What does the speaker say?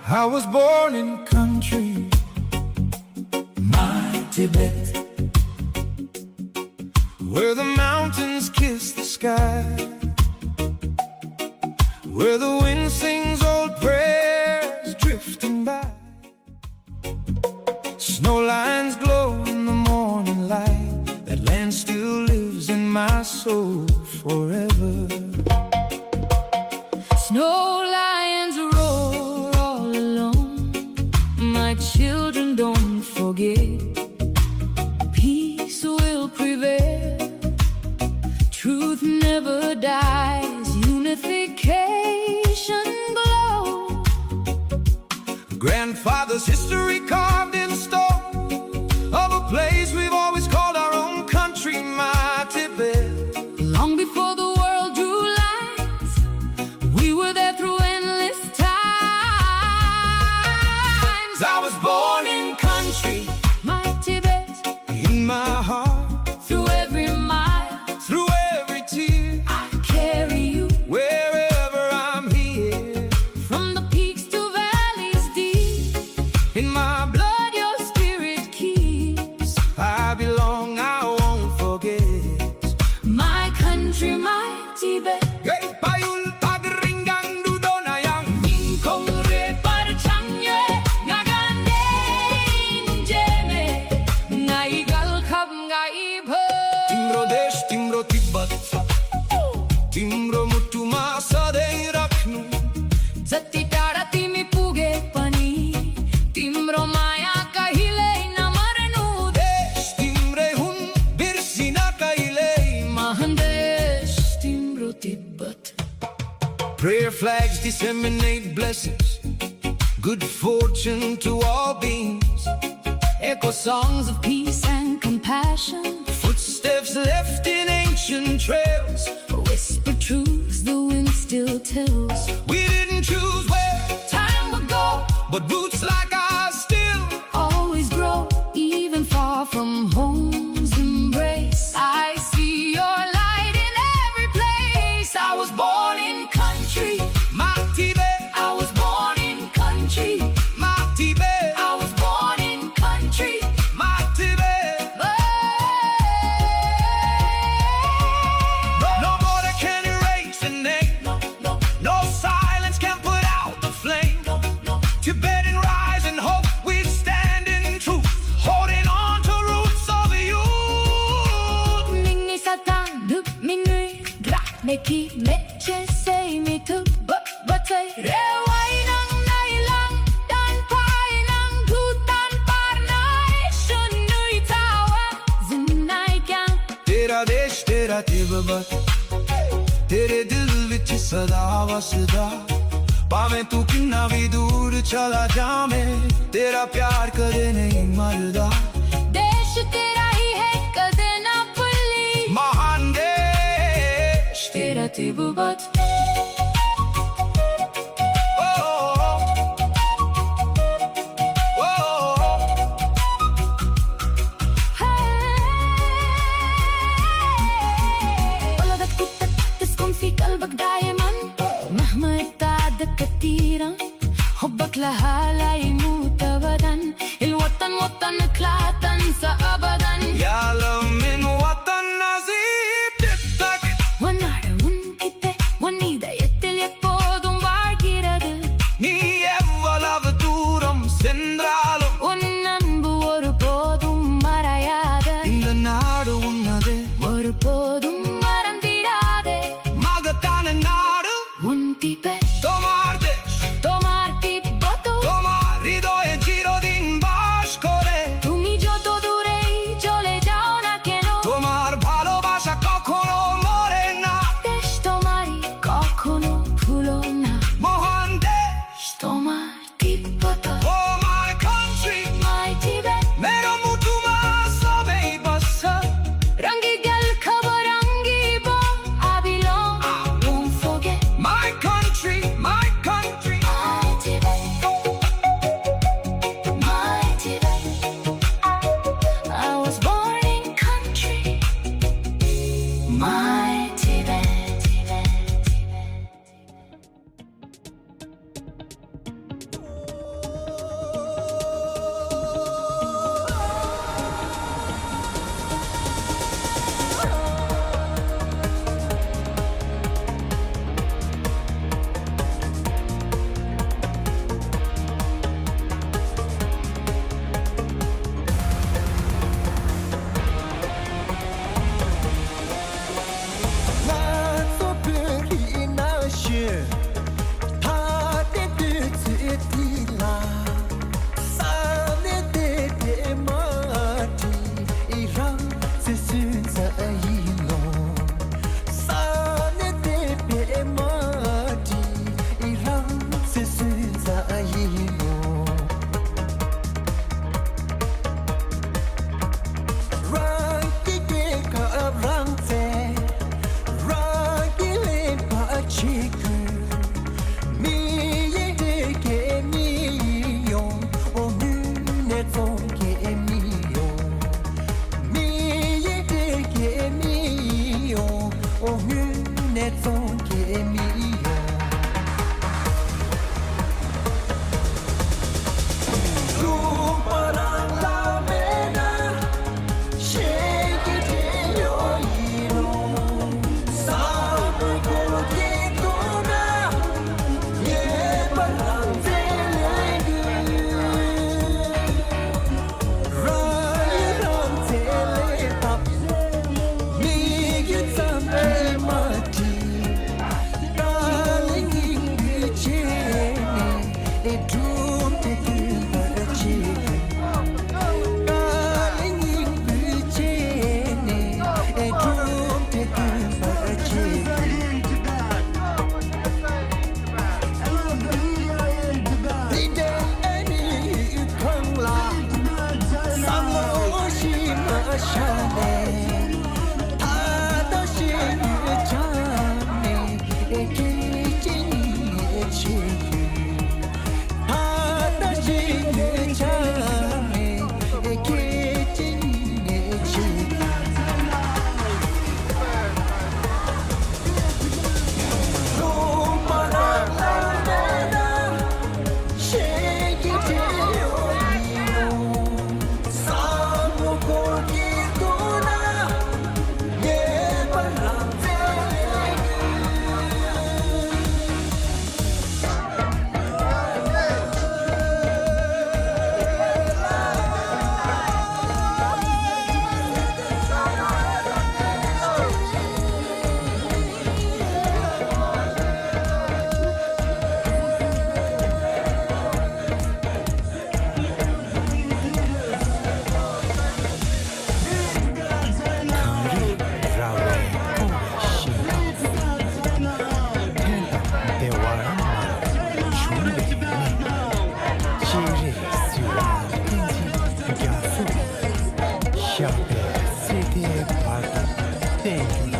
I was born in country, my Tibet, where the mountains kiss the sky, where the wind sings old prayers drifting by. Snow lines glow in the morning light. That land still lives in my soul forever. Snow lions roar all alone. My children, don't forget. Peace will prevail. Truth never dies. Unification glow. Grandfather's history carved in stone of a place we've always called our own country, my Tibet. Long before the world drew lines, we were there through endless times. I was born in country, My Tibet, in my heart, through every mile, through every tear, I carry you. wherever I'm here. From the peaks to valleys deep, In my blood blood your spirit keeps. I belong, I won't forget. My country, my Tibet. 𝓲𝓸𝓹𝓸𝓮𝓼 तिम्रो देश तिम्रो तिब्बत तिम्रो मुटुमा सधैँ राख्नु जति टाढा तिमी पुगे पनि तिम्रो माया कहिल्यै नमर्नु। देश तिम्रै हुन् बिर्सिन कहिल्यै महान देश तिम्रो Tibet. Prayer flags disseminate blessings, good fortune to all beings. Echo songs of peace and compassion, Footsteps left in ancient trails. whisper truths the wind still tells. We didn't choose where Time would go, but roots like ours still always grow, even far from home's embrace. I see your light in every place. I was born in country, my Tibet, I was born in country, my Tibet, I was born in country. my Tibet. No border can erase the name. No silence can put out the flame. Tibetan rise and hope, we stand in truth, holding on to roots of youth. Mingi satan dup minui drak neki meche say me to but say rewai nang nai lang dan pai nang 𝓲𝓸𝓹𝓸𝓻𝓪𝓵 zinai kyang तेरा देश तेरा तिब्बत तेरे दिल विच सदा वसदा भावें तू किन्ना भी दूर चला जावे तेरा प्यार कदे नहीं मरदा देश तेरा ही है कदे ना भूली महान देश तेरा तिब्बत। ولدت كتك تسكن في قلبك دائما مهما ابتعدك كثيرا حبك لها لا يموت ابدا الوطن وطنك لا تنسى ابدا يا من وطن نزيد تبتك ونار ونكته ونيدا يتلك بودم باركيرد நீ எவ்வளவு தூரம் சென்றாலும் உன்னன்பு ஒருபோதும் மறையாத இந்த நாடு உன்னது ஒரு போதும் மறந்திடாதே மகத்தான நாடு உன் திபெத் তোমার দেশ তোমার তিব্বত তোমার হৃদয়ে চিরদিন বাস করে তুমি যত দূরেই Tibet